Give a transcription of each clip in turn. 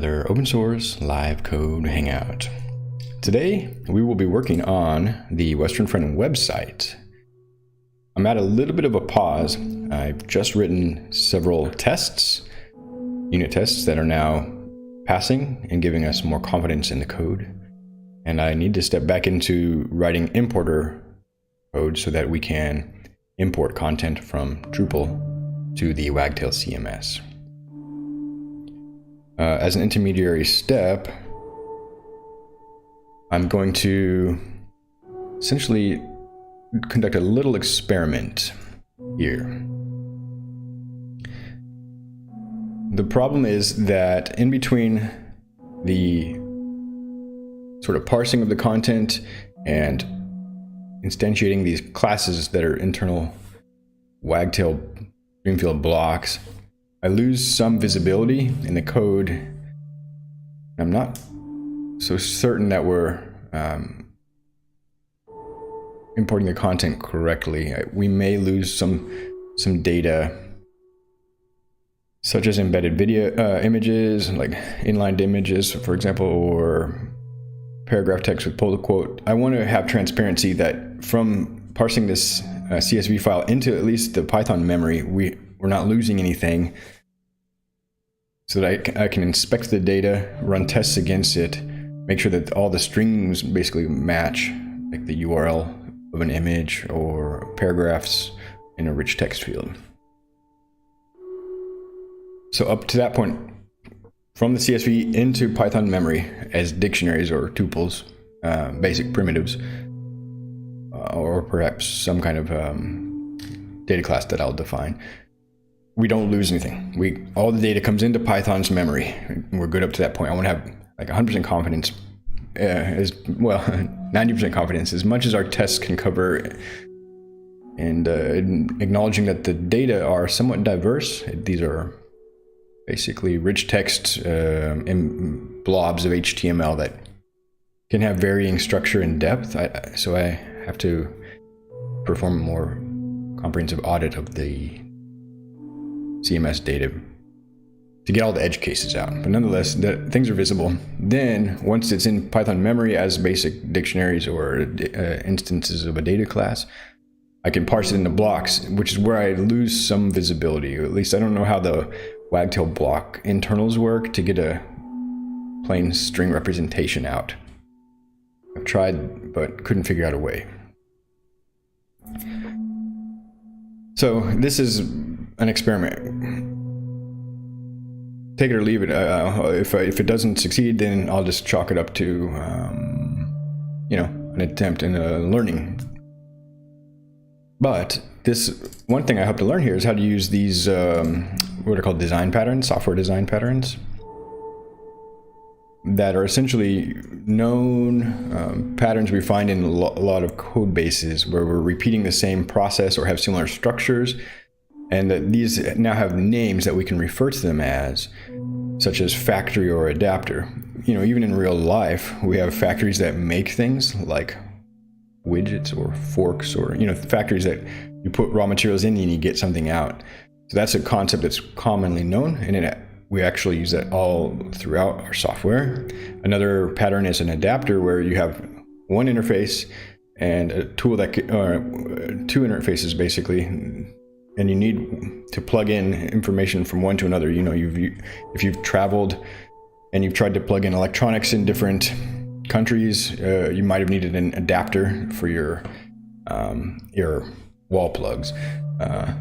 another open source live code hangout. Today, we will be working on the Western Front website. I'm at a little bit of a pause. I've just written several tests, unit tests that are now passing and giving us more confidence in the code. And I need to step back into writing importer code so that we can import content from Drupal to the Wagtail CMS. As an intermediary step, I'm going to essentially conduct a little experiment here. The problem is that in between the sort of parsing of the content and instantiating these classes that are internal Wagtail Dreamfield blocks, I lose some visibility in the code. I'm not so certain that we're importing the content correctly. We may lose some data, such as embedded video images, like inlined images, for example, or paragraph text with pull quote. I want to have transparency that from parsing this CSV file into at least the Python memory, we're not losing anything, so that I can inspect the data, run tests against it, make sure that all the strings basically match, like the URL of an image or paragraphs in a rich text field. So up to that point, from the CSV into Python memory as dictionaries or tuples, basic primitives, or perhaps some kind of data class that I'll define, we don't lose anything. All the data comes into Python's memory. We're good up to that point. I want to have like 100% confidence, as well, 90% confidence, as much as our tests can cover, and acknowledging that the data are somewhat diverse. These are basically rich text in blobs of HTML that can have varying structure and depth. So I have to perform a more comprehensive audit of the CMS data to get all the edge cases out. But nonetheless, things are visible. Then, once it's in Python memory as basic dictionaries or instances of a data class, I can parse it into blocks, which is where I lose some visibility. Or at least I don't know how the Wagtail block internals work to get a plain string representation out. I've tried, but couldn't figure out a way. So this is an experiment. Take it or leave it. If it doesn't succeed, then I'll just chalk it up to, an attempt in learning. But this one thing I hope to learn here is how to use these what are called design patterns, software design patterns, that are essentially known patterns we find in a lot of code bases where we're repeating the same process or have similar structures, and that these now have names that we can refer to them as, such as factory or adapter. Even in real life, we have factories that make things like widgets or forks, or factories that you put raw materials in and you get something out. So that's a concept that's commonly known, and we actually use that all throughout our software. Another pattern is an adapter, where you have one interface and a tool that two interfaces basically, and you need to plug in information from one to another. If you've traveled and you've tried to plug in electronics in different countries, you might have needed an adapter for your wall plugs.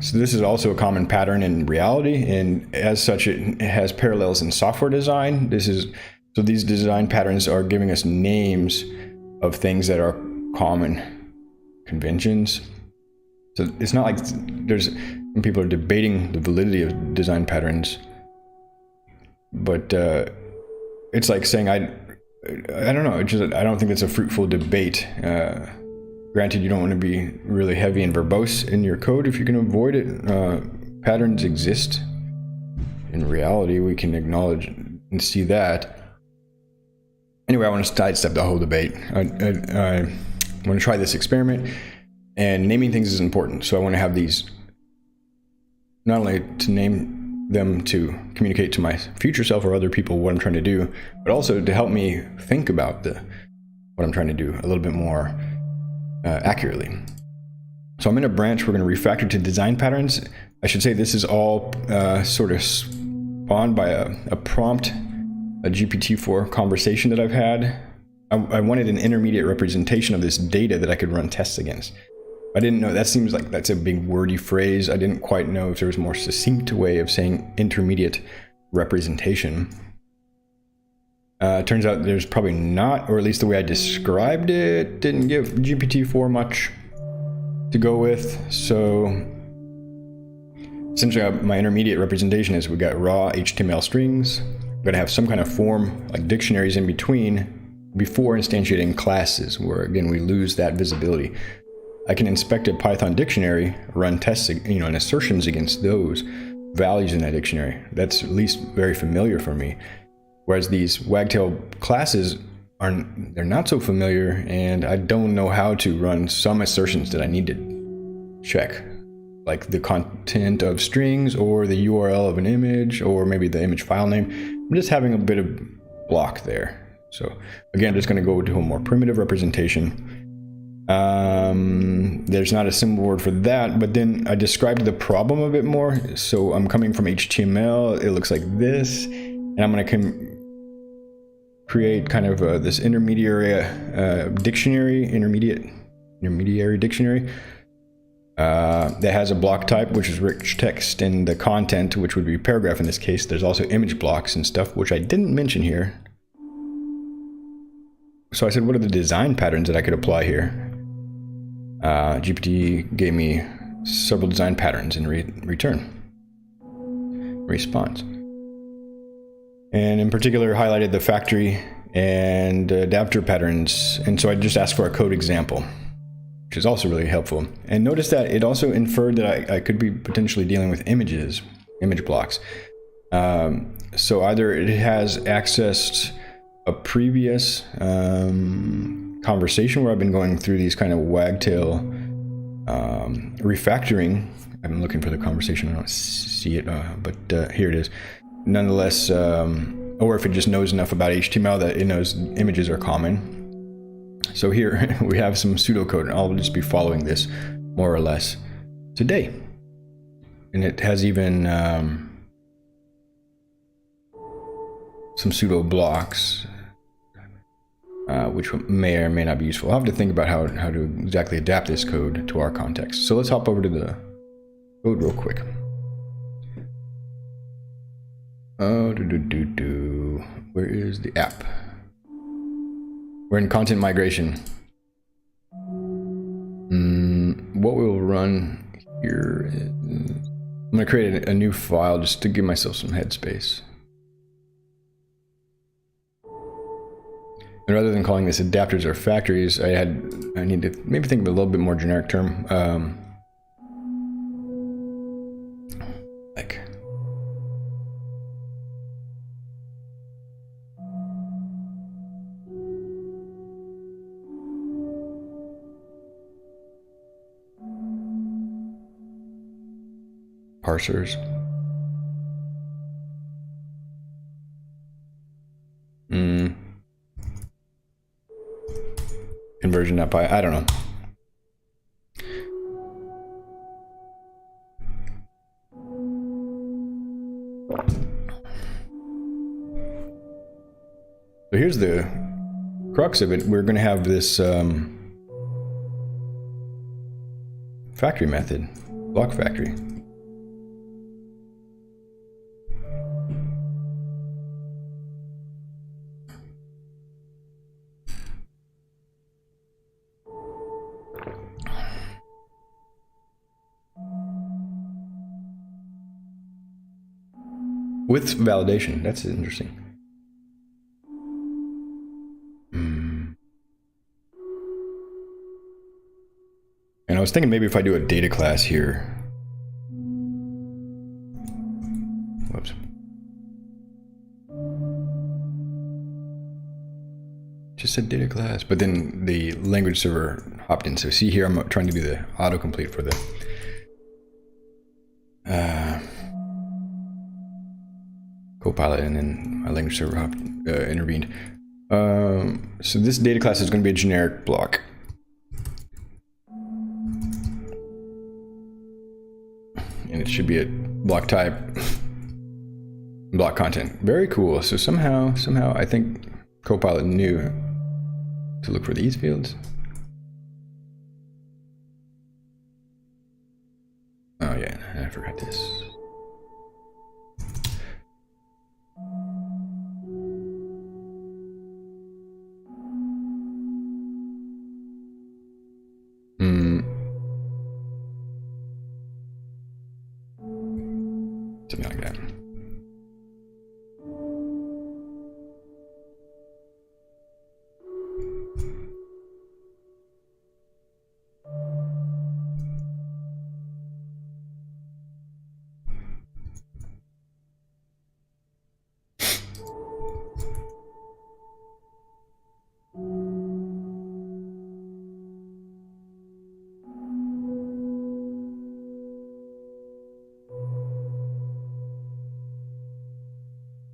So this is also a common pattern in reality, and as such, it has parallels in software design. So these design patterns are giving us names of things that are common conventions. So it's not like some people are debating the validity of design patterns, but it's like saying I don't know. I don't think it's a fruitful debate. Granted, you don't want to be really heavy and verbose in your code if you can avoid it. Patterns exist in reality. We can acknowledge and see that. Anyway, I want to sidestep the whole debate. I want to try this experiment, and naming things is important. So I want to have these, not only to name them to communicate to my future self or other people what I'm trying to do, but also to help me think about what I'm trying to do a little bit more accurately. So I'm in a branch. We're going to refactor to design patterns. I should say this is all sort of spawned by a prompt, a GPT-4 conversation that I've had. I wanted an intermediate representation of this data that I could run tests against. I didn't know, that seems like that's a big wordy phrase. I didn't quite know if there was a more succinct way of saying intermediate representation. Turns out there's probably not, or at least the way I described it didn't give GPT-4 much to go with. So essentially my intermediate representation is we got raw HTML strings. We're going to have some kind of form like dictionaries in between before instantiating classes, where again we lose that visibility. I can inspect a Python dictionary, run tests, and assertions against those values in that dictionary. That's at least very familiar for me. Whereas these wagtail classes they're not so familiar, and I don't know how to run some assertions that I need to check, like the content of strings or the URL of an image or maybe the image file name. I'm just having a bit of block there. So again, I'm just going to go to a more primitive representation. There's not a symbol word for that, but then I described the problem a bit more. So I'm coming from HTML. It looks like this, and I'm going to create kind of this intermediary dictionary that has a block type, which is rich text, and the content, which would be paragraph in this case. There's also image blocks and stuff, which I didn't mention here. So I said, what are the design patterns that I could apply here? GPT gave me several design patterns in response. And in particular, highlighted the factory and adapter patterns. And so I just asked for a code example, which is also really helpful. And notice that it also inferred that I could be potentially dealing with image blocks. So either it has accessed a previous conversation where I've been going through these kind of wagtail refactoring. I'm looking for the conversation. I don't see it, but here it is. Nonetheless, or if it just knows enough about HTML that it knows images are common. So here we have some pseudocode, and I'll just be following this more or less today. And it has even some pseudo blocks, which may or may not be useful. I'll have to think about how to exactly adapt this code to our context. So let's hop over to the code real quick. Where is the app? We're in content migration. What we'll run here is, I'm going to create a new file just to give myself some headspace. And rather than calling this adapters or factories, I need to maybe think of a little bit more generic term, like parsers. Conversion.py, I don't know. So here's the crux of it. We're going to have this factory method, block factory. With validation, that's interesting. And I was thinking maybe if I do a data class here. Whoops. Just said data class, but then the language server hopped in. So see here, I'm trying to do the autocomplete for the Copilot, and then my language server intervened. So this data class is going to be a generic block. And it should be a block type, block content. Very cool. So somehow I think Copilot knew to look for these fields. Oh yeah, I forgot this. Something like that.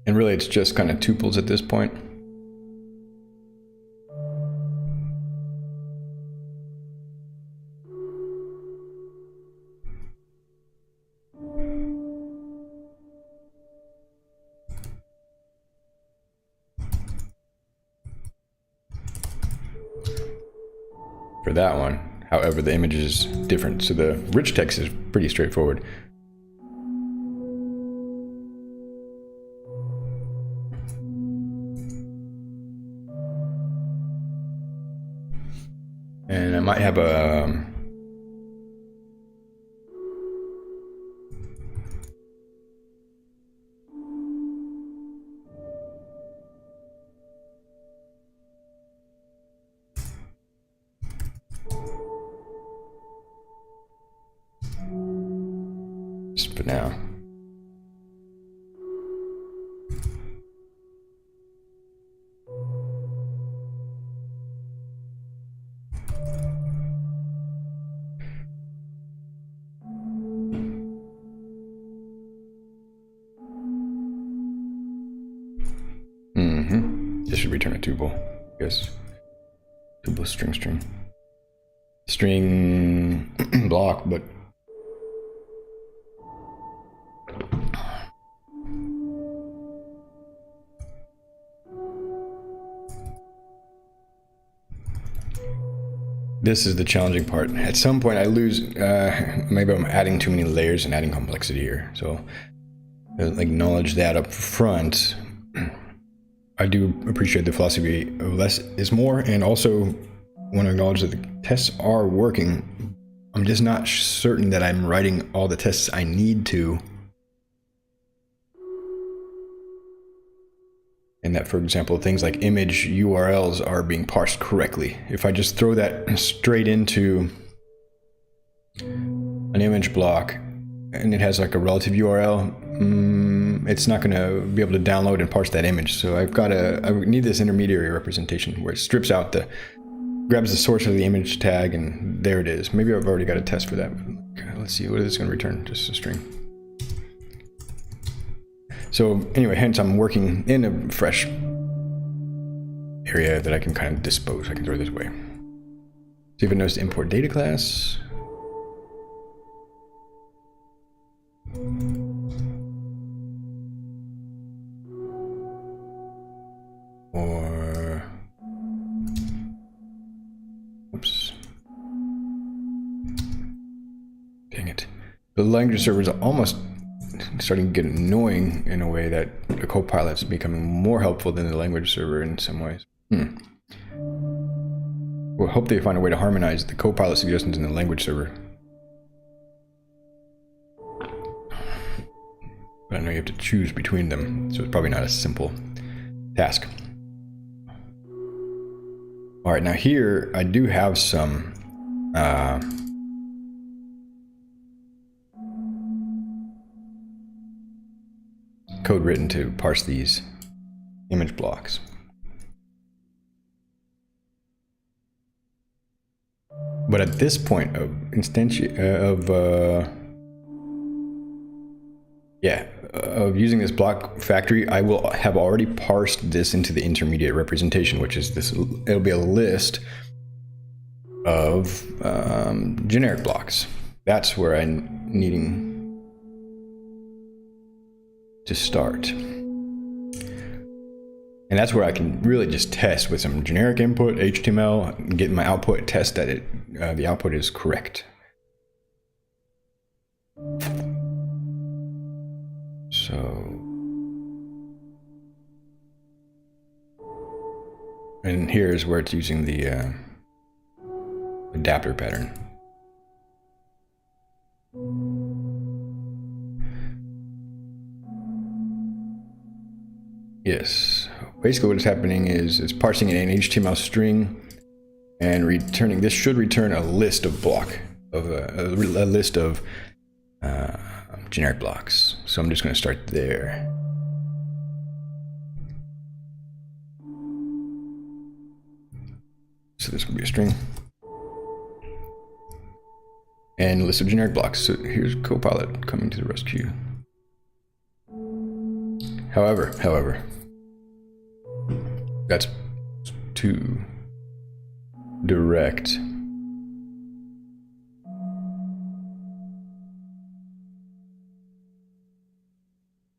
And really, it's just kind of tuples at this point. For that one, however, the image is different. So the rich text is pretty straightforward. And I might have a just for now. This should return a tuple, I guess. Tuple string block, but this is the challenging part. At some point I lose, maybe I'm adding too many layers and adding complexity here. So I'll acknowledge that up front. I do appreciate the philosophy of less is more, and also want to acknowledge that the tests are working. I'm just not certain that I'm writing all the tests I need to. And that, for example, things like image URLs are being parsed correctly. If I just throw that straight into an image block and it has like a relative URL, it's not going to be able to download and parse that image. So I need this intermediary representation where it strips out grabs the source of the image tag, and there it is. Maybe I've already got a test for that. Let's see, what is this going to return? Just a string. So anyway, hence I'm working in a fresh area that I can kind of dispose. I can throw this away. See if it knows to import data class. Or, oops. Dang it. The language server is almost starting to get annoying in a way that the Copilot's becoming more helpful than the language server in some ways. We'll hope they find a way to harmonize the Copilot suggestions in the language server. But I know you have to choose between them, so it's probably not a simple task. All right, now here I do have some code written to parse these image blocks. But at this point of of using this block factory, I will have already parsed this into the intermediate representation, which is this. It'll be a list of generic blocks. That's where I'm needing to start. And that's where I can really just test with some generic input, HTML, and get my output, test that the output is correct. So, and here's where it's using the adapter pattern. Yes, basically what is happening is it's parsing an HTML string and returning. This should return a list of a list of generic blocks. So I'm just going to start there. So this will be a string and a list of generic blocks. So here's Copilot coming to the rescue. However, that's too direct.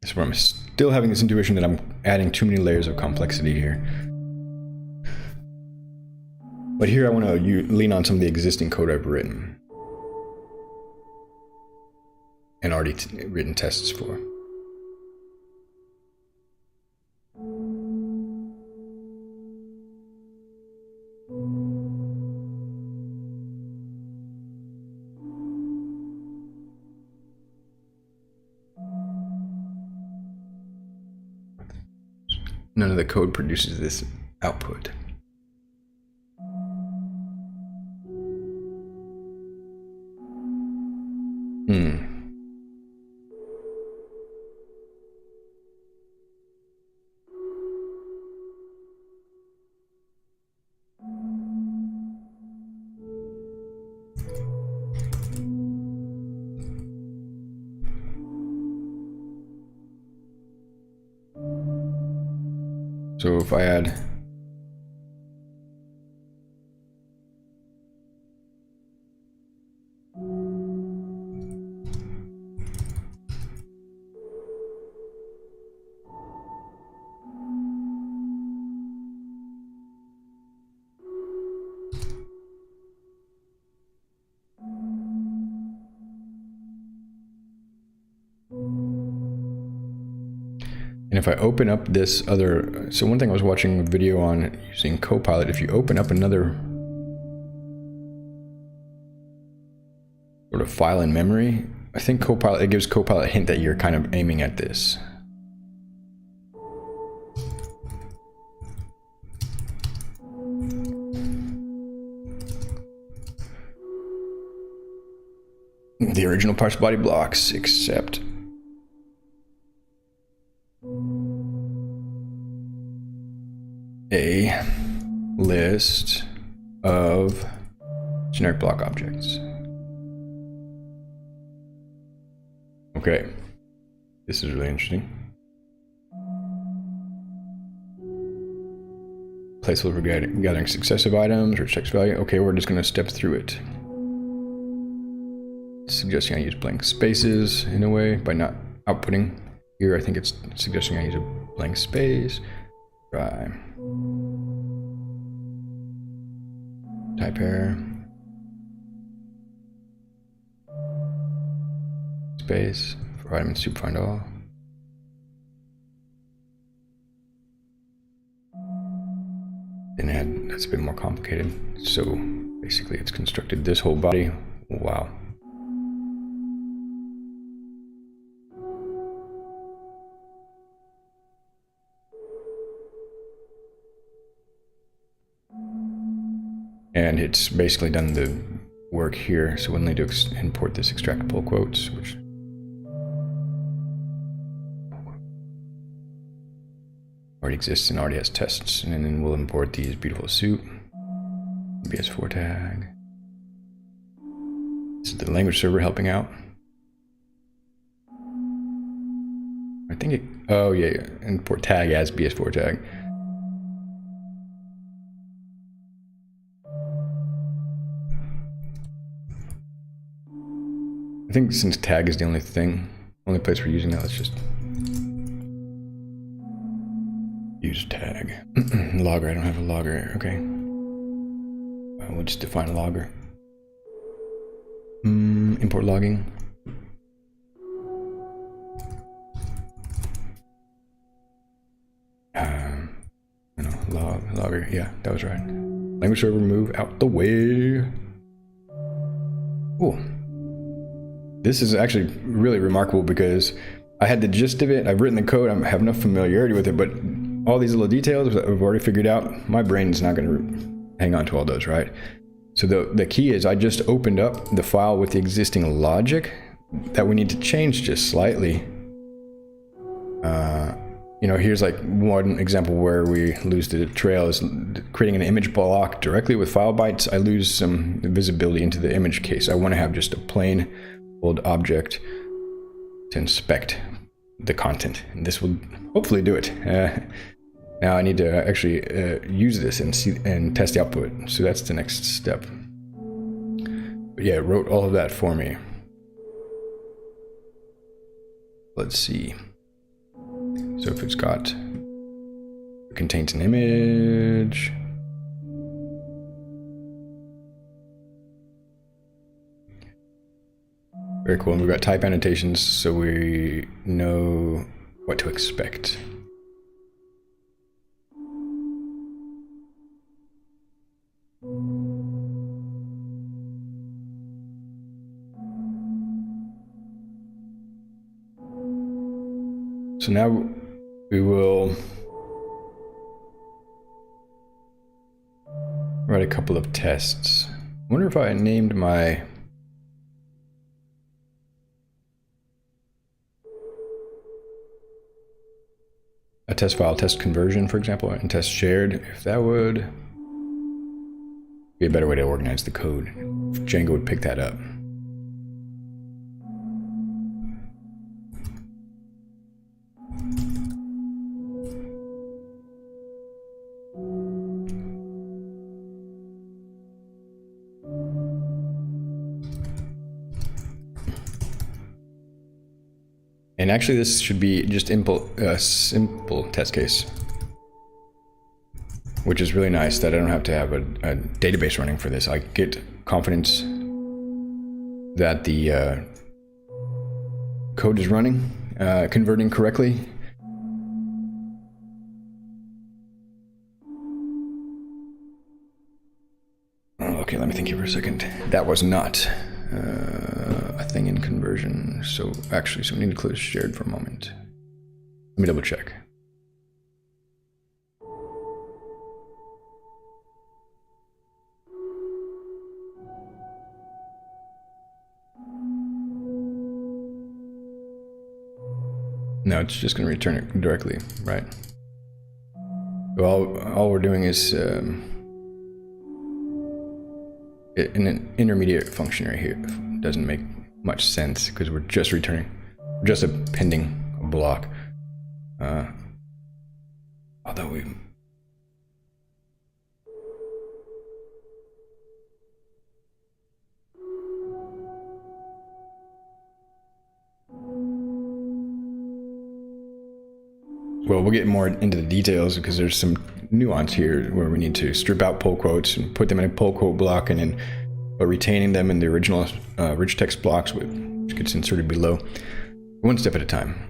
That's where I'm still having this intuition that I'm adding too many layers of complexity here. But here I want to lean on some of the existing code I've written and already written tests for. None of the code produces this output. So if I add and if I open up this other, so one thing I was watching a video on using Copilot, if you open up another sort of file in memory, I think Copilot, it gives Copilot a hint that you're kind of aiming at this. The original parse body blocks, except a list of generic block objects. Okay, this is really interesting. Placeholder gathering successive items or checks value. Okay, we're just going to step through it. Suggesting I use blank spaces in a way by not outputting. Here I think it's suggesting I use a blank space. Try. Type error. Space for item in soup find all. Then that's a bit more complicated. So basically it's constructed this whole body. Wow. And it's basically done the work here, so we'll need to import this extract pull quotes, which already exists and already has tests, and then we'll import these beautiful soup, BS4 tag. This is the language server helping out. I think it, oh yeah, import tag as BS4 tag. I think since tag is the only place we're using that, let's just use tag. Logger, I don't have a logger, okay. We'll just define a logger. Import logging. Logger, yeah, that was right. Language server, move out the way. Cool. This is actually really remarkable because I had the gist of it. I've written the code. I have enough familiarity with it, but all these little details that I've already figured out, my brain's not going to hang on to all those, right? So the key is I just opened up the file with the existing logic that we need to change just slightly. You know, here's like one example where we lose the trail is creating an image block directly with file bytes. I lose some visibility into the image case. I want to have just a plain old object to inspect the content, and this will hopefully do it. Now I need to actually use this and test the output. So that's the next step. But yeah, it wrote all of that for me. Let's see. So if it contains an image. Very cool. And we've got type annotations so we know what to expect. So now we will write a couple of tests. I wonder if I named my a test file, test conversion, for example, and test shared, if that would be a better way to organize the code. If Django would pick that up. And actually this should be just a simple test case, which is really nice that I don't have to have a database running for this. I get confidence that the code is running, converting correctly. Okay, let me think here for a second. That was not a thing in conversion. So actually, we need to close shared for a moment. Let me double check. No, it's just going to return it directly, right? So all we're doing is in an intermediate function right here. Doesn't make much sense because we're just appending a block. Although we well, we'll get more into the details because there's some nuance here where we need to strip out pull quotes and put them in a pull quote block, and then retaining them in the original rich text blocks, which gets inserted below, one step at a time.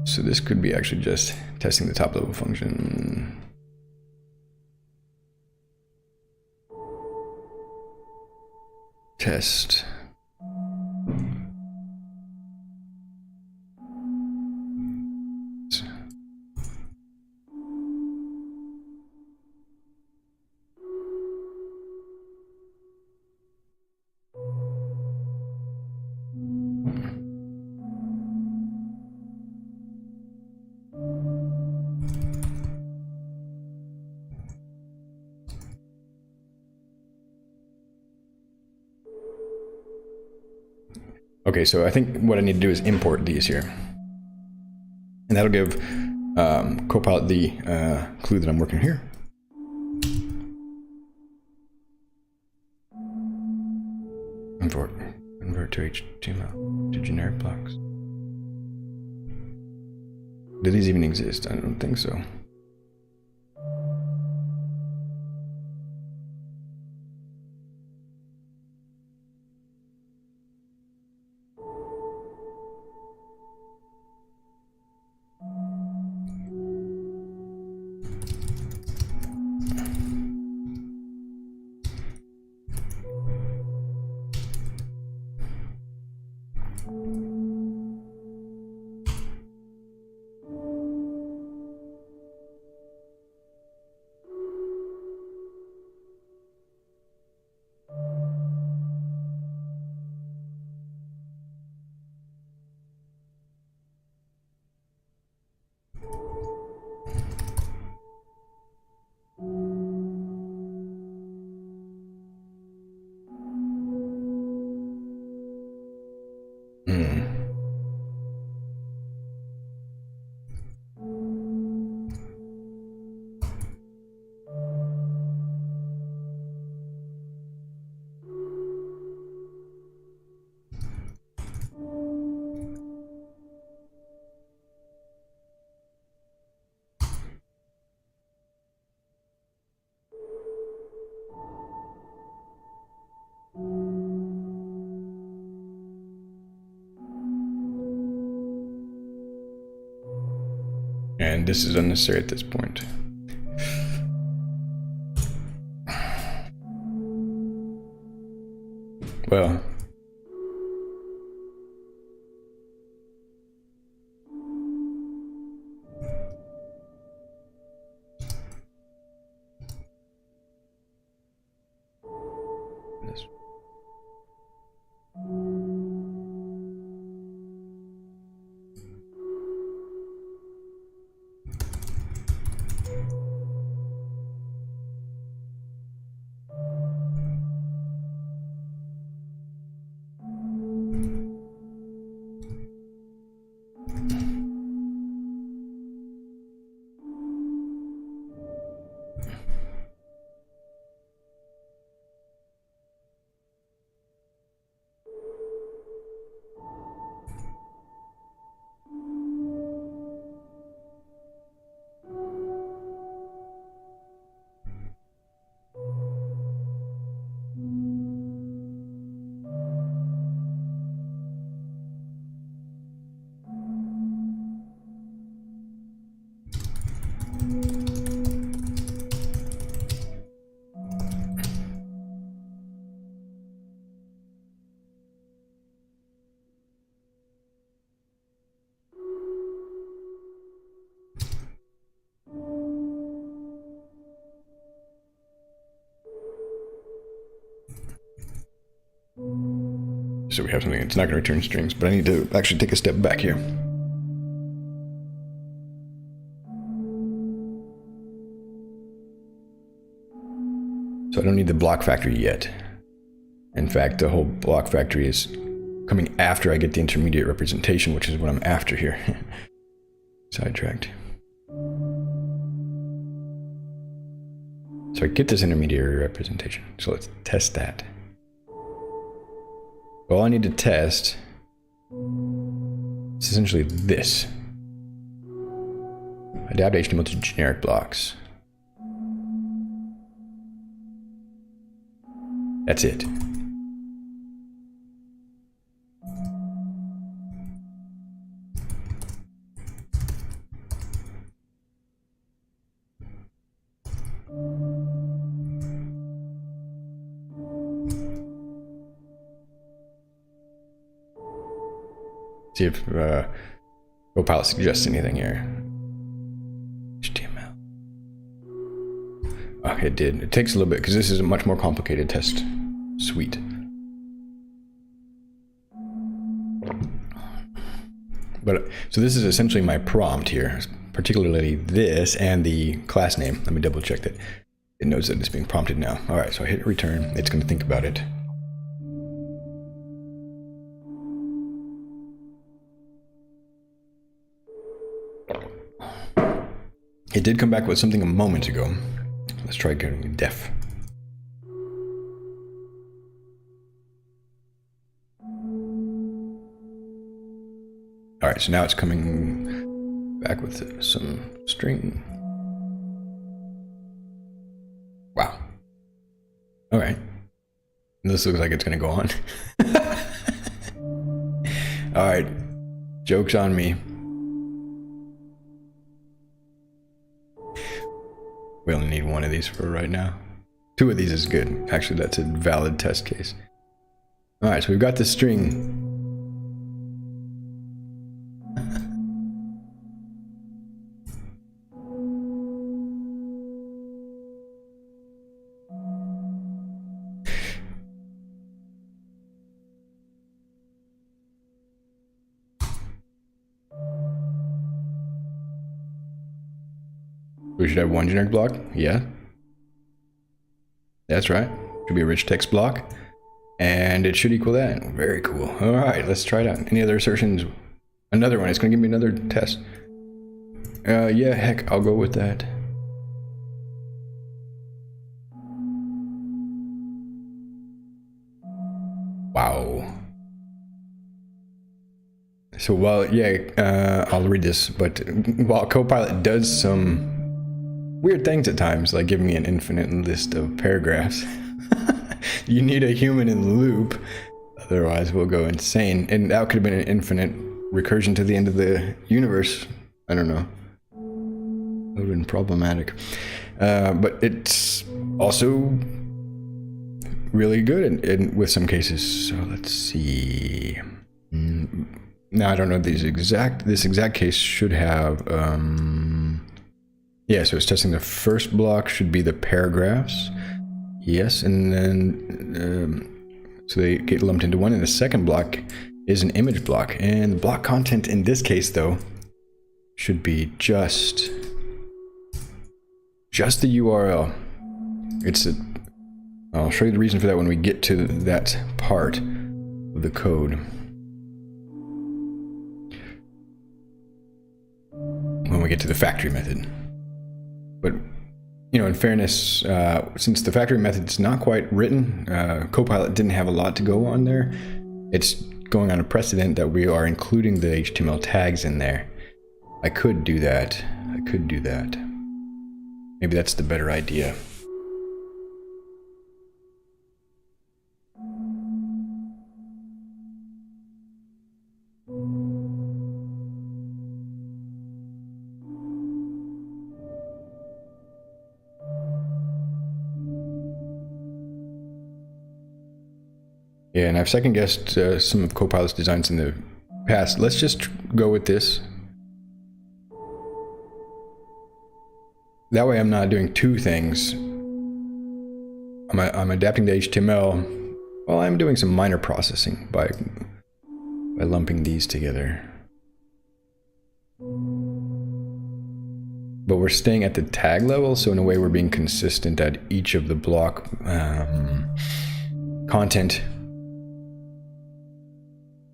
So this could be actually just testing the top level function. Test. Okay, so I think what I need to do is import these here. And that'll give Copilot the clue that I'm working here. Convert to HTML to generic blocks. Do these even exist? I don't think so. And this is unnecessary at this point. Well, this. So we have something that's not going to return strings, but I need to actually take a step back here. So I don't need the block factory yet. In fact, the whole block factory is coming after I get the intermediate representation, which is what I'm after here. Sidetracked. So I get this intermediary representation. So let's test that. All I need to test is essentially this. Adapt HTML to generic blocks. That's it. See if Copilot suggests anything here. HTML. Okay, it did. It takes a little bit because this is a much more complicated test suite. But so this is essentially my prompt here, particularly this and the class name. Let me double check that it knows that it's being prompted now. All right, so I hit return. It's going to think about it. It did come back with something a moment ago. Let's try getting def. All right, so now it's coming back with some string. Wow. All right. This looks like it's gonna go on. All right, joke's on me. We only need one of these for right now. 2 of these is good. Actually, that's a valid test case. All right, so we've got the string. We should have one generic block. Yeah. That's right. Should be a rich text block. And it should equal that. Very cool. All right, let's try it out. Any other assertions? Another one. It's going to give me another test. Yeah, heck, I'll go with that. Wow. So while, I'll read this, but while Copilot does some weird things at times, like giving me an infinite list of paragraphs, you need a human in the loop, otherwise we'll go insane. And that could have been an infinite recursion to the end of the universe. I don't know. That would have been problematic. But it's also really good in with some cases. So let's see. Now I don't know this exact case should have yeah, so it's testing the first block should be the paragraphs. Yes, and then so they get lumped into one, and the second block is an image block. And the block content in this case though should be just the URL. I'll show you the reason for that when we get to that part of the code. When we get to the factory method. But, you know, in fairness, since the factory method's not quite written, Copilot didn't have a lot to go on there. It's going on a precedent that we are including the HTML tags in there. I could do that. Maybe that's the better idea. Yeah, and I've second guessed some of Copilot's designs in the past. Let's just go with this. That way I'm not doing 2 things. I'm adapting the HTML while I'm doing some minor processing by lumping these together. But we're staying at the tag level, so in a way we're being consistent at each of the block content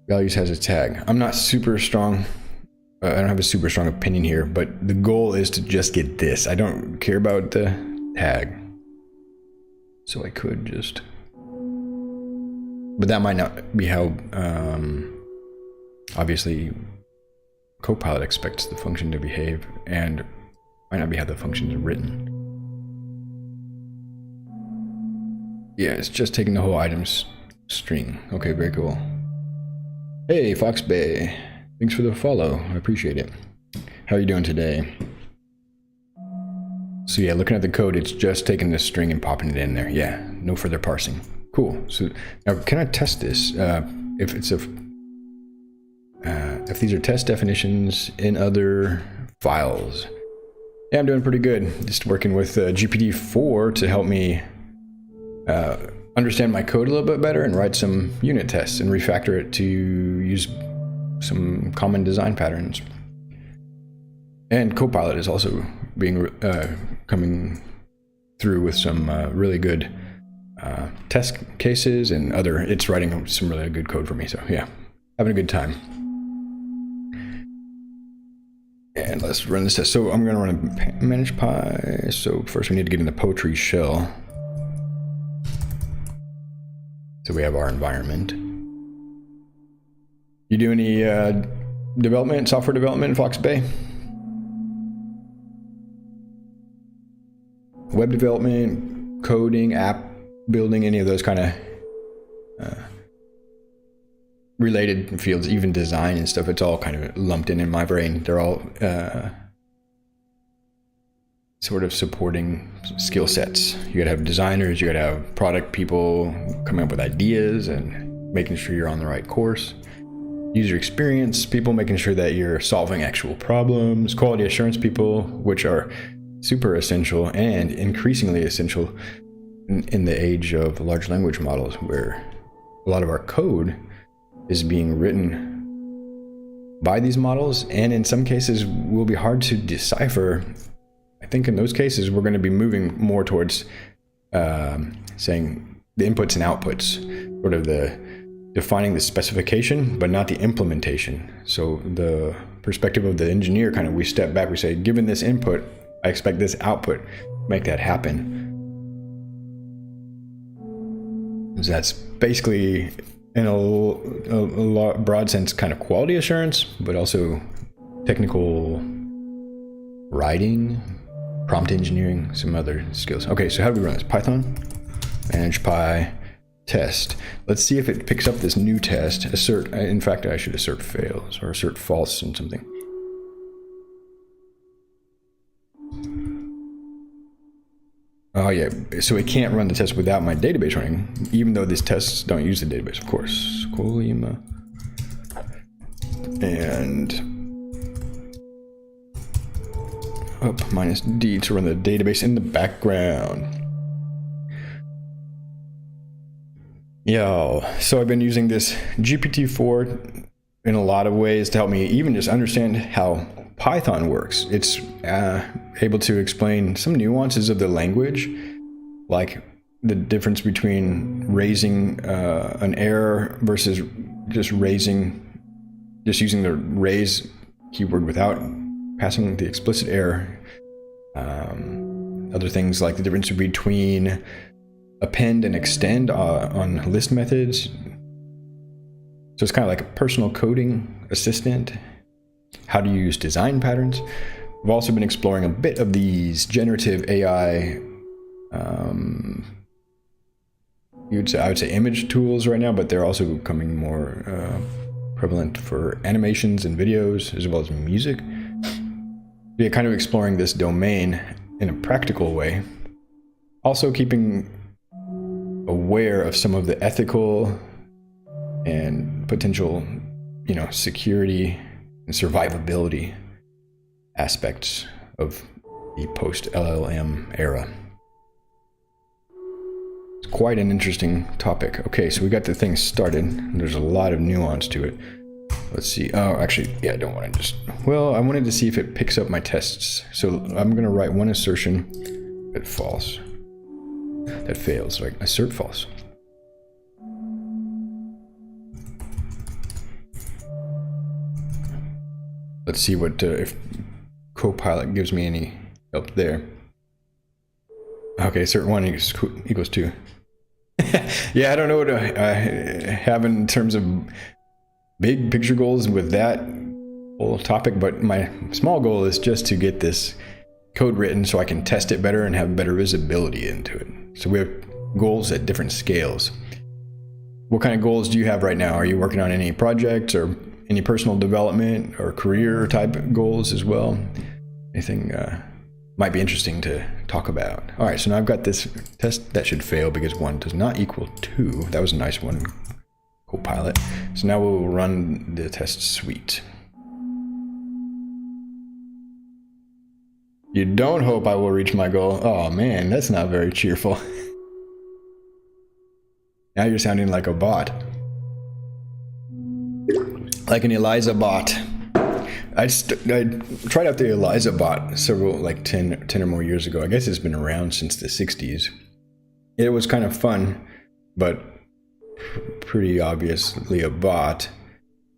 values has a tag. I'm not super strong. I don't have a super strong opinion here, but the goal is to just get this. I don't care about the tag. So I could just... But that might not be how, obviously, Copilot expects the function to behave, and might not be how the function is written. Yeah, it's just taking the whole items string. Okay, very cool. Hey, Fox Bay. Thanks for the follow. I appreciate it. How are you doing today? So yeah, looking at the code, it's just taking this string and popping it in there. Yeah, no further parsing. Cool. So now, can I test this? If these are test definitions in other files. Yeah, I'm doing pretty good. Just working with GPT-4 to help me understand my code a little bit better and write some unit tests and refactor it to use some common design patterns. And Copilot is also being coming through with some really good test cases and it's writing some really good code for me. So yeah, having a good time. And let's run this test. So I'm going to run a manage Pi. So first we need to get in the Poetry shell. So we have our environment. You do any development, software development in Fox Bay? Web development, coding, app building, any of those kind of related fields, even design and stuff, it's all kind of lumped in my brain. They're all sort of supporting skill sets. You gotta have designers, you gotta have product people coming up with ideas and making sure you're on the right course. User experience people, making sure that you're solving actual problems. Quality assurance people, which are super essential and increasingly essential in the age of large language models, where a lot of our code is being written by these models, and in some cases will be hard to decipher. I think in those cases we're going to be moving more towards saying the inputs and outputs, sort of the defining the specification but not the implementation. So the perspective of the engineer, kind of, we step back, we say, given this input, I expect this output, make that happen. So that's basically, in a broad sense, kind of quality assurance, but also technical writing, prompt engineering, some other skills. Okay, so how do we run this? Python, manage Pi, test. Let's see if it picks up this new test. Assert, in fact, I should assert fails or assert false and something. Oh yeah, so it can't run the test without my database running, even though these tests don't use the database, of course. Colima. And up -D to run the database in the background. Yo, so I've been using this GPT-4 in a lot of ways to help me even just understand how Python works. It's able to explain some nuances of the language, like the difference between raising an error versus just using the raise keyword without passing the explicit error. Other things like the difference between append and extend on list methods. So it's kind of like a personal coding assistant. How to use design patterns. We've also been exploring a bit of these generative AI, I would say image tools right now, but they're also becoming more prevalent for animations and videos, as well as music. We're kind of exploring this domain in a practical way. Also keeping aware of some of the ethical and potential, security and survivability aspects of the post-LLM era. It's quite an interesting topic. Okay, so we got the thing started. There's a lot of nuance to it. Let's see. Oh, actually, yeah, I don't want to just... Well, I wanted to see if it picks up my tests. So I'm going to write one assertion that false. That fails, right? Assert false. Let's see what if Copilot gives me any help there. Okay, assert 1 equals 2. Yeah, I don't know what I have in terms of big picture goals with that whole topic, but my small goal is just to get this code written so I can test it better and have better visibility into it. So we have goals at different scales. What kind of goals do you have right now? Are you working on any projects or any personal development or career type goals as well? Anything might be interesting to talk about. All right, so now I've got this test that should fail because 1 does not equal 2. That was a nice one, Copilot. So now we'll run the test suite. You don't hope I will reach my goal. Oh man, that's not very cheerful. Now you're sounding like a bot. Like an Eliza bot. I tried out the Eliza bot several, like 10 or more years ago. I guess it's been around since the 60s. It was kind of fun, but pretty obviously a bot.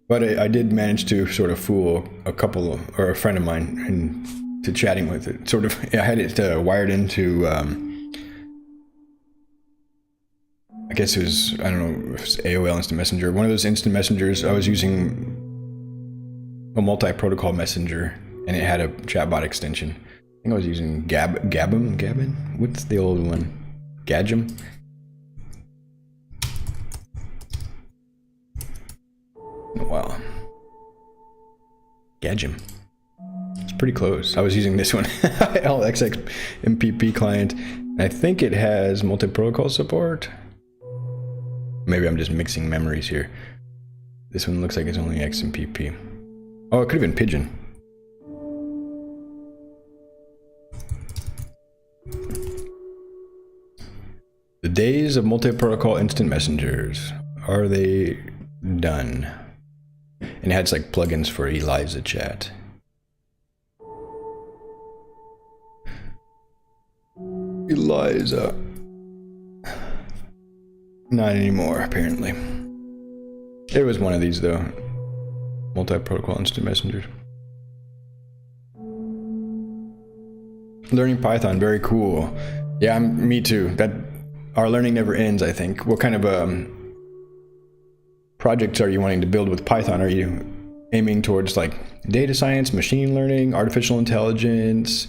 But I did manage to sort of fool a couple, or a friend of mine, into chatting with it. Sort of, I had it wired into, I guess it was, I don't know if it's AOL Instant Messenger. One of those instant messengers. I was using a multi-protocol messenger, and it had a chatbot extension. I think I was using Gabbin? What's the old one? Gadgem? Wow. Gadgem. It's pretty close. I was using this one, LXX MPP client. I think it has multi-protocol support. Maybe I'm just mixing memories here. This one looks like it's only XMPP. Oh, it could have been Pigeon. The days of multi-protocol instant messengers. Are they done? And it had like plugins for Eliza chat. Eliza. Not anymore, apparently. It was one of these though. Multi-protocol instant messengers. Learning Python, very cool. Yeah, me too. That our learning never ends, I think. What kind of projects are you wanting to build with Python? Are you aiming towards like data science, machine learning, artificial intelligence,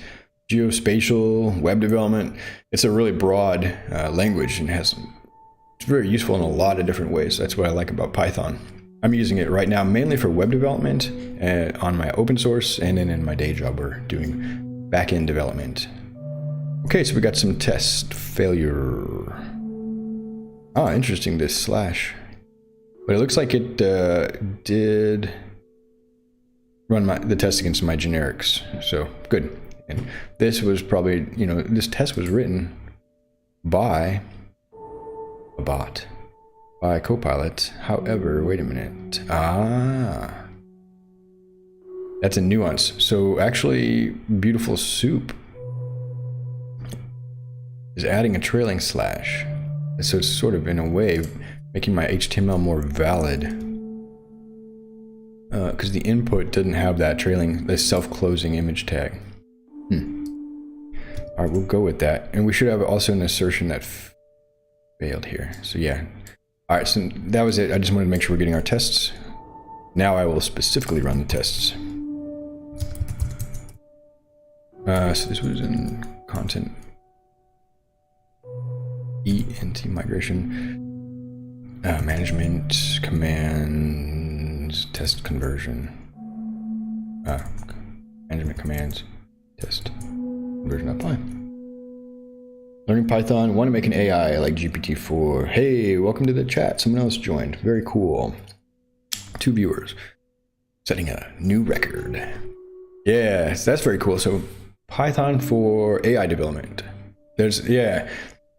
geospatial, web development? It's a really broad language and it's very useful in a lot of different ways. That's what I like about Python. I'm using it right now mainly for web development on my open source, and then in my day job we're doing back-end development. Okay, so we got some test failure. Ah, interesting, this slash. But it looks like it did run the test against my generics, so good. And this was probably, you know, this test was written by a bot, by Copilot. However, wait a minute. Ah, that's a nuance. So actually, Beautiful Soup is adding a trailing slash. So it's sort of, in a way, making my HTML more valid. Because the input doesn't have that trailing, the self-closing image tag. All right, we'll go with that. And we should have also an assertion that failed here. So yeah. All right, so that was it. I just wanted to make sure we're getting our tests. Now I will specifically run the tests. So this was in content. ENT migration. Management, commands, test conversion. Management commands, test, conversion, apply. Learning Python, want to make an AI like GPT-4. Hey, welcome to the chat. Someone else joined. Very cool. 2 viewers. Setting a new record. Yes, that's very cool. So Python for AI development. There's, yeah.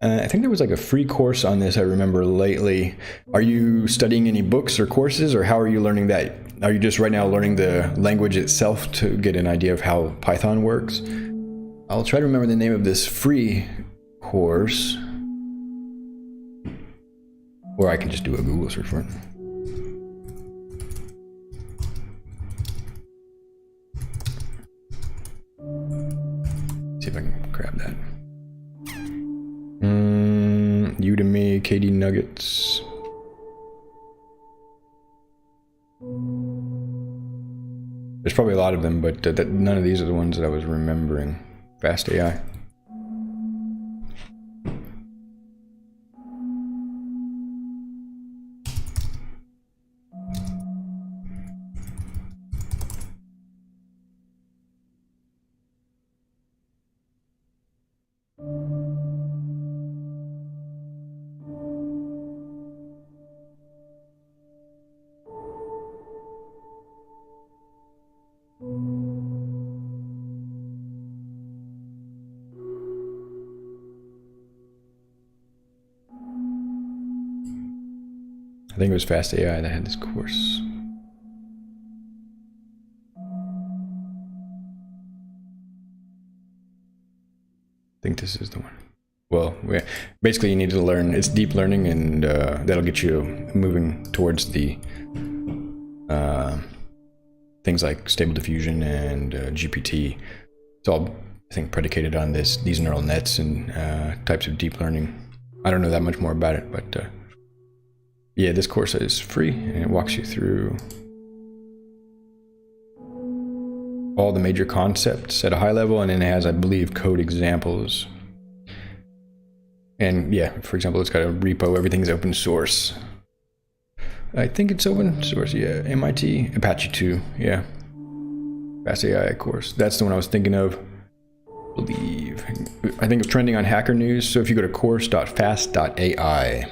I think there was like a free course on this I remember lately. Are you studying any books or courses, or how are you learning that? Are you just right now learning the language itself to get an idea of how Python works? I'll try to remember the name of this free course. Or I can just do a Google search for it. See if I can grab that. Udemy, KD Nuggets. There's probably a lot of them, but none of these are the ones that I was remembering. Fast AI. I think it was Fast AI that had this course. I think this is the one. Well, basically you need to learn, it's deep learning, and that'll get you moving towards the things like Stable Diffusion and GPT. It's all, I think, predicated on these neural nets and types of deep learning. I don't know that much more about it, but yeah, this course is free and it walks you through all the major concepts at a high level, and then it has, I believe, code examples. And yeah, for example, it's got a repo, everything's open source. I think it's open source, yeah. MIT, Apache 2, yeah. Fast AI course. That's the one I was thinking of. I think it's trending on Hacker News. So if you go to course.fast.ai,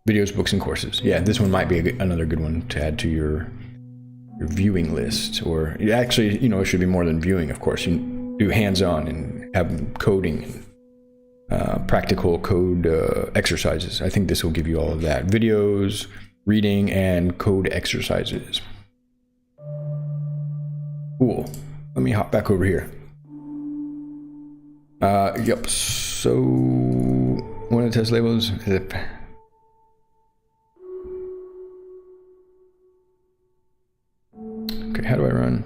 videos, books, and courses. Yeah, this one might be another good one to add to your viewing list. Or actually, you know, it should be more than viewing, of course. You do hands-on and have coding and practical code exercises. I think this will give you all of that. Videos, reading, and code exercises. Cool. Let me hop back over here. Yep, so one of the test labels is okay, how do I run?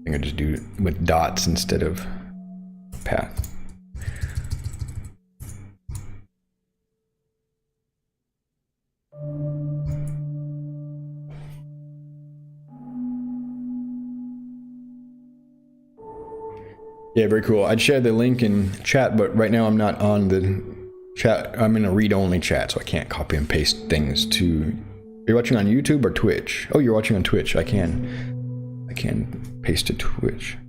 I think I just do it with dots instead of path. Yeah, very cool. I'd share the link in chat, but right now I'm not on the chat. I'm in a read-only chat, so I can't copy and paste things to... Are you watching on YouTube or Twitch? Oh, you're watching on Twitch. I can paste to Twitch.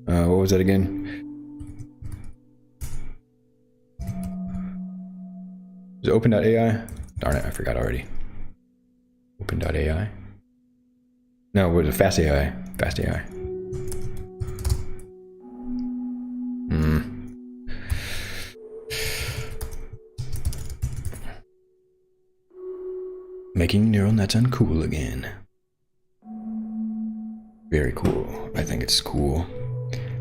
What was that again? Is it open.ai? Darn it, I forgot already. Open.ai? No, it was a Fast AI. Fast AI. Making neural nets uncool again. Very cool. I think it's cool.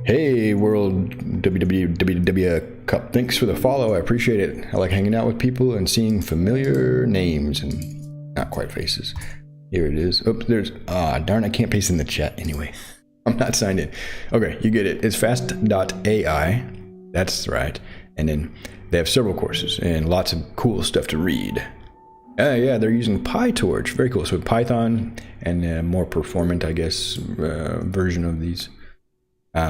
Hey, World WWW Cup. Thanks for the follow. I appreciate it. I like hanging out with people and seeing familiar names and not quite faces. Here it is. Oops, there's... darn, I can't paste in the chat anyway. I'm not signed in. Okay, you get it. It's fast.ai. That's right. And then they have several courses and lots of cool stuff to read. Yeah, they're using PyTorch. Very cool. So Python and a more performant, I guess, version of these. So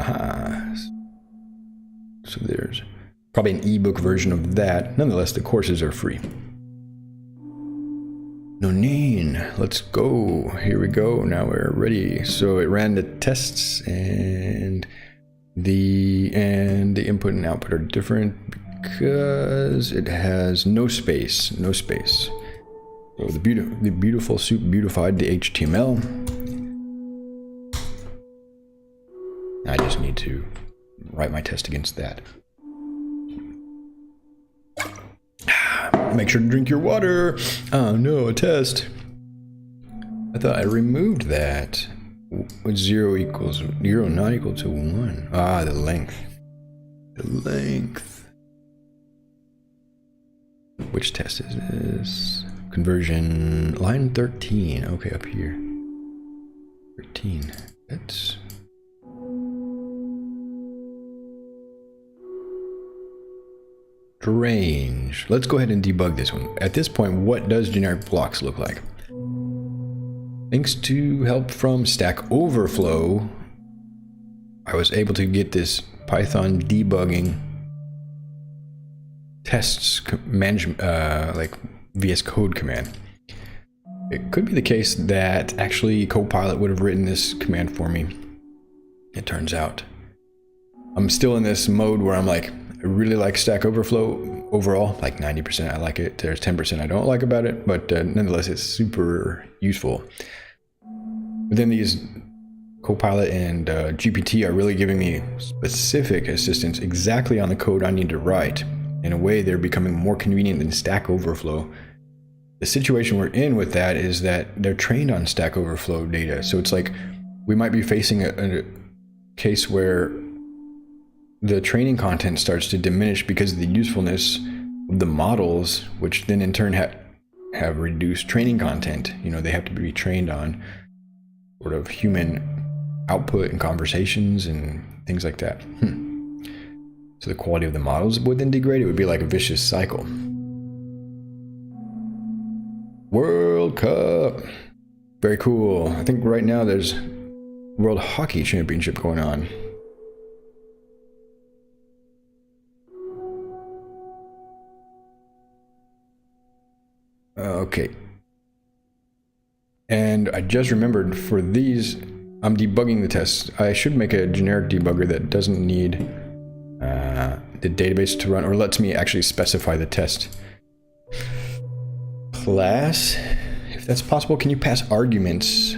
there's probably an ebook version of that. Nonetheless, the courses are free. Nonine, let's go. Here we go. Now we're ready. So it ran the tests, and the input and output are different because it has no space. No space. So the beautiful soup beautified the HTML. I just need to write my test against that. Make sure to drink your water. Oh no, a test. I thought I removed that. Zero not equal to 1. Ah, the length. The length. Which test is this? Conversion, line 13. Okay, up here. 13. That's... strange. Let's go ahead and debug this one. At this point, what does generic blocks look like? Thanks to help from Stack Overflow, I was able to get this Python debugging tests management, like VS Code command. It could be the case that actually Copilot would have written this command for me. It turns out. I'm still in this mode where I'm like, I really like Stack Overflow overall, like 90% I like it. There's 10% I don't like about it, but nonetheless, it's super useful. But then these Copilot and GPT are really giving me specific assistance exactly on the code I need to write. In a way, they're becoming more convenient than Stack Overflow. The situation we're in with that is that they're trained on Stack Overflow data. So it's like we might be facing a case where the training content starts to diminish because of the usefulness of the models, which then in turn have reduced training content. You know, they have to be trained on sort of human output and conversations and things like that. So the quality of the models would then degrade. It would be like a vicious cycle. World Cup. Very cool. I think right now there's World Hockey Championship going on. Okay. And I just remembered for these, I'm debugging the tests. I should make a generic debugger that doesn't need the database to run, or lets me actually specify the test. Class, if that's possible, can you pass arguments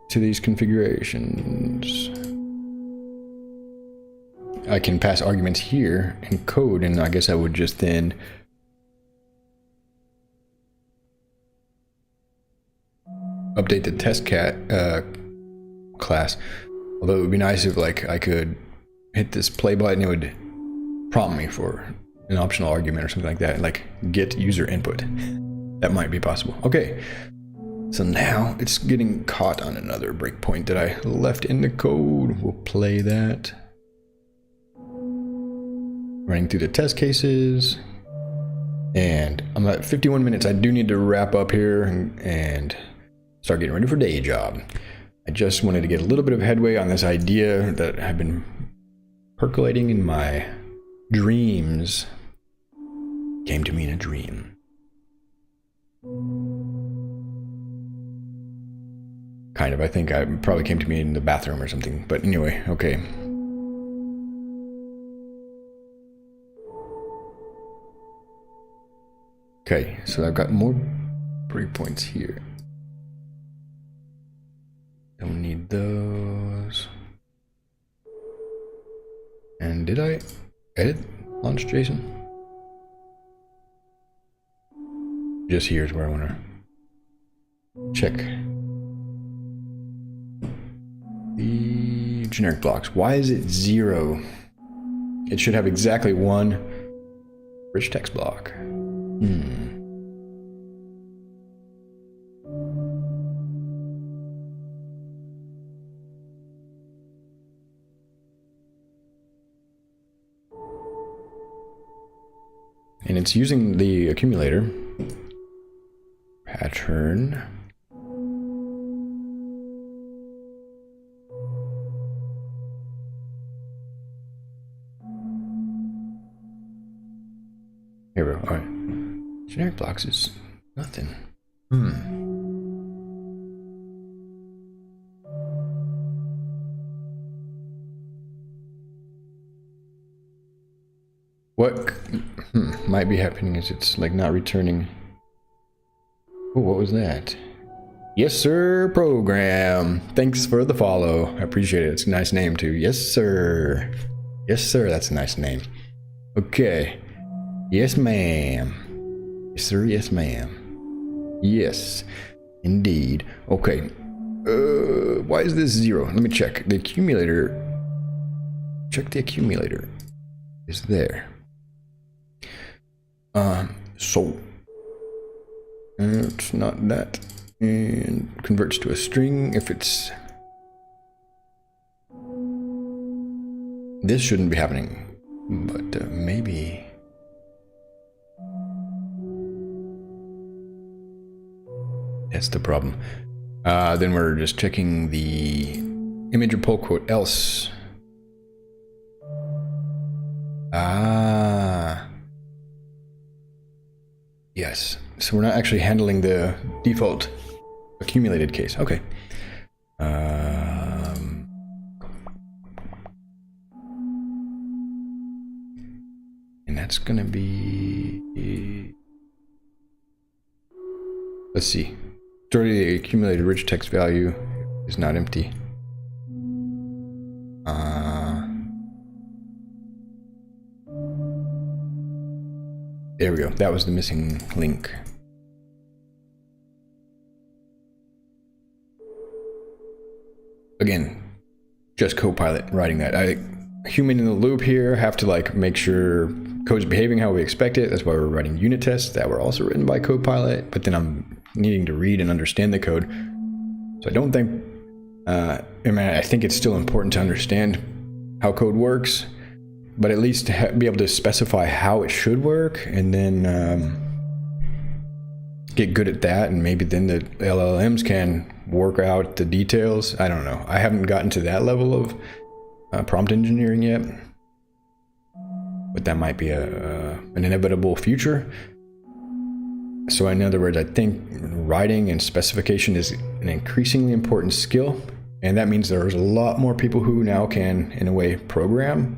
to these configurations? I can pass arguments here in code, and I guess I would just then update the test class. Although it would be nice if like I could hit this play button, it would prompt me for an optional argument or something like that, like get user input. That might be possible. Okay, so now it's getting caught on another breakpoint that I left in the code. We'll play that. Running through the test cases, and I'm at 51 minutes. I do need to wrap up here and start getting ready for day job. I just wanted to get a little bit of headway on this idea that had been percolating in my dreams. Came to me in a dream. Kind of, I think I probably came to me in the bathroom or something. But anyway, okay. Okay, so I've got more breakpoints here. Don't need those. And did I edit launch JSON? Just here's where I want to check the generic blocks. Why is it 0? It should have exactly one rich text block. And it's using the accumulator pattern. Here we go. All right. Generic blocks is nothing. What might be happening is it's like not returning. Oh, what was that? Yes, sir, program. Thanks for the follow. I appreciate it. It's a nice name too. Yes, sir. Yes, sir. That's a nice name. Okay. Yes, ma'am. Yes, sir. Yes, ma'am. Yes, indeed. Okay. Why is this 0? Let me check. The accumulator. Check the accumulator. Is there. So it's not that, and converts to a string if it's. This shouldn't be happening, but maybe. That's the problem. Then we're just checking the image or pull quote else. Yes, so we're not actually handling the default accumulated case. Okay. And that's gonna be, let's see. Majority of the accumulated rich text value is not empty. There we go. That was the missing link. again, just Copilot writing that. Human in the loop here, have to like make sure code's behaving how we expect it. That's why we're writing unit tests that were also written by Copilot, but then I'm needing to read and understand the code. So I don't think, I think it's still important to understand how code works, but at least to be able to specify how it should work, and then get good at that, and maybe then the LLMs can work out the details. I don't know. I haven't gotten to that level of prompt engineering yet, but that might be an inevitable future. So in other words, I think writing and specification is an increasingly important skill, and that means there's a lot more people who now can, in a way, program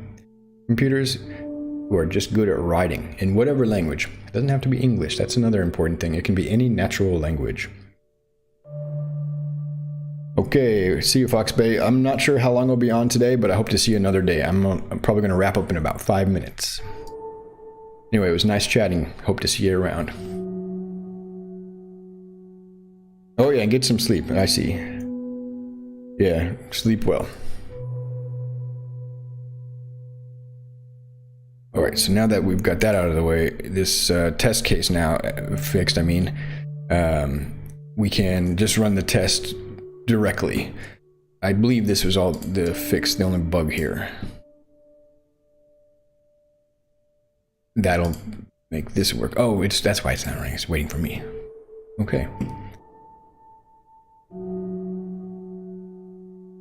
computers who are just good at writing in whatever language. It doesn't have to be English. That's another important thing. It can be any natural language. Okay, see you, Fox Bay. I'm not sure how long I'll be on today, but I hope to see you another day. I'm probably going to wrap up in about 5 minutes. Anyway, it was nice chatting. Hope to see you around. Oh yeah, get some sleep. I see. Yeah, sleep well. All right, so now that we've got that out of the way, this test case now fixed, we can just run the test directly. I believe this was all the fix, the only bug here. That'll make this work. Oh, that's why it's not running. It's waiting for me. Okay.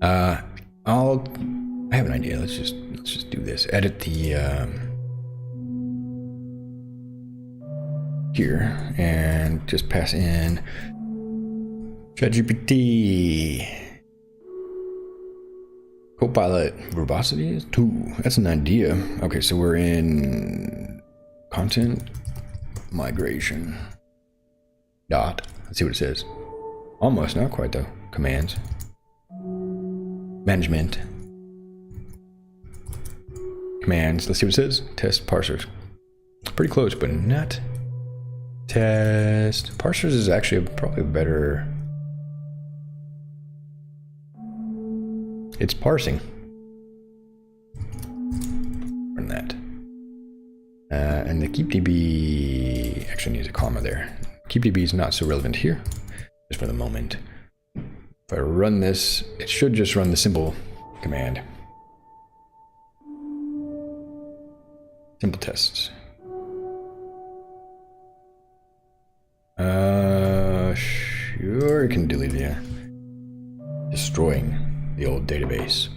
I have an idea. Let's just do this. Edit the here and just pass in ChatGPT. Copilot verbosity is 2. That's an idea. Okay, so we're in content migration. Dot. Let's see what it says. Almost, not quite though. Commands. Management. Commands. Let's see what it says. Test parsers. Pretty close, but not. Test parsers is actually probably better. It's parsing. Run that. And the keepdb actually needs a comma there. Keepdb is not so relevant here, just for the moment. If I run this, it should just run the simple command. Simple tests. Sure, it can delete it, yeah. Destroying the old database.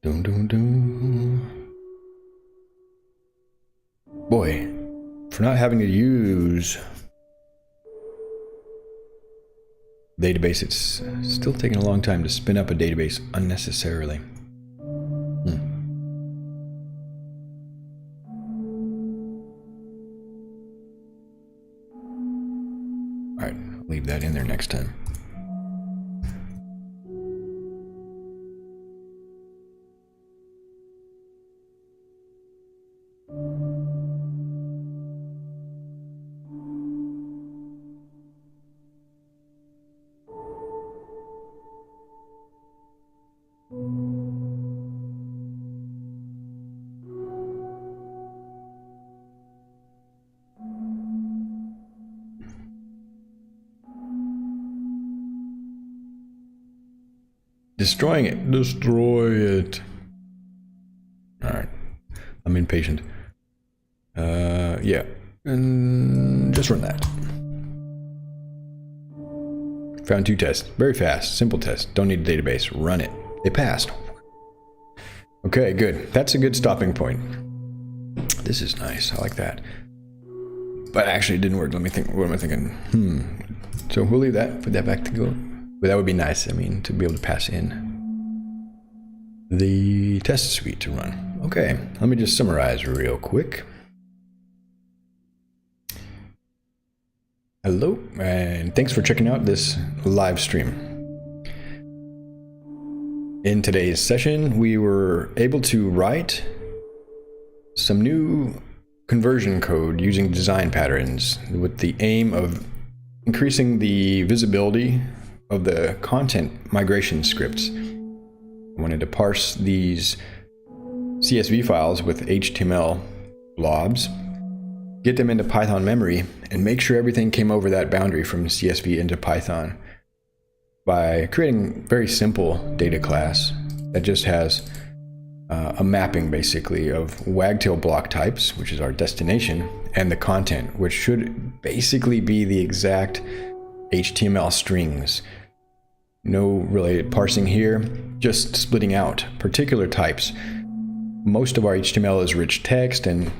Dum dum dum. Boy, for not having to use database, it's still taking a long time to spin up a database unnecessarily. All right, I'll leave that in there next time. Destroying it. Destroy it. Alright. I'm impatient. Yeah. And just run that. Found 2 tests. Very fast. Simple test. Don't need a database. Run it. It passed. Okay, good. That's a good stopping point. This is nice. I like that. But actually it didn't work. Let me think. What am I thinking? So we'll leave that. Put that back to go. But that would be nice, I mean, to be able to pass in the test suite to run. Okay, let me just summarize real quick. Hello, and thanks for checking out this live stream. In today's session, we were able to write some new conversion code using design patterns with the aim of increasing the visibility of the content migration scripts. I wanted to parse these CSV files with HTML blobs, get them into Python memory, and make sure everything came over that boundary from CSV into Python by creating a very simple data class that just has a mapping basically of wagtail block types, which is our destination, and the content, which should basically be the exact HTML strings. No related parsing here, just splitting out particular types. Most of our HTML is rich text and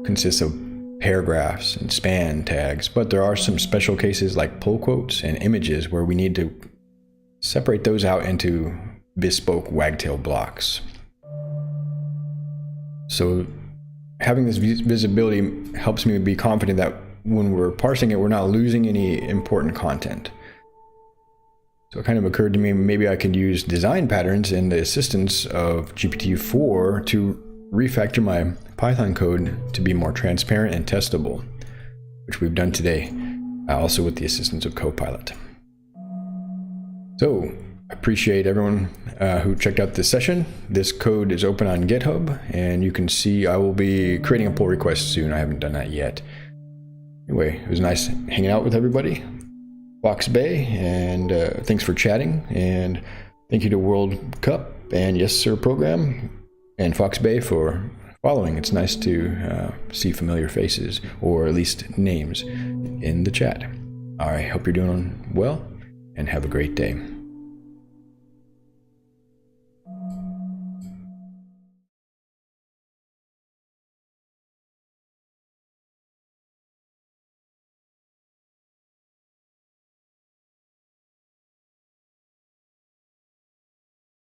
consists of paragraphs and span tags, but there are some special cases like pull quotes and images where we need to separate those out into bespoke wagtail blocks. So having this visibility helps me be confident that when we're parsing it, we're not losing any important content. So it kind of occurred to me maybe I could use design patterns and the assistance of GPT-4 to refactor my Python code to be more transparent and testable, which we've done today, also with the assistance of Copilot. So I appreciate everyone who checked out this session. This code is open on GitHub, and you can see I will be creating a pull request soon. I haven't done that yet. Anyway, it was nice hanging out with everybody. Fox Bay, and thanks for chatting, and thank you to World Cup and Yes Sir Program and Fox Bay for following. It's nice to see familiar faces, or at least names, in the chat. All right, hope you're doing well, and have a great day.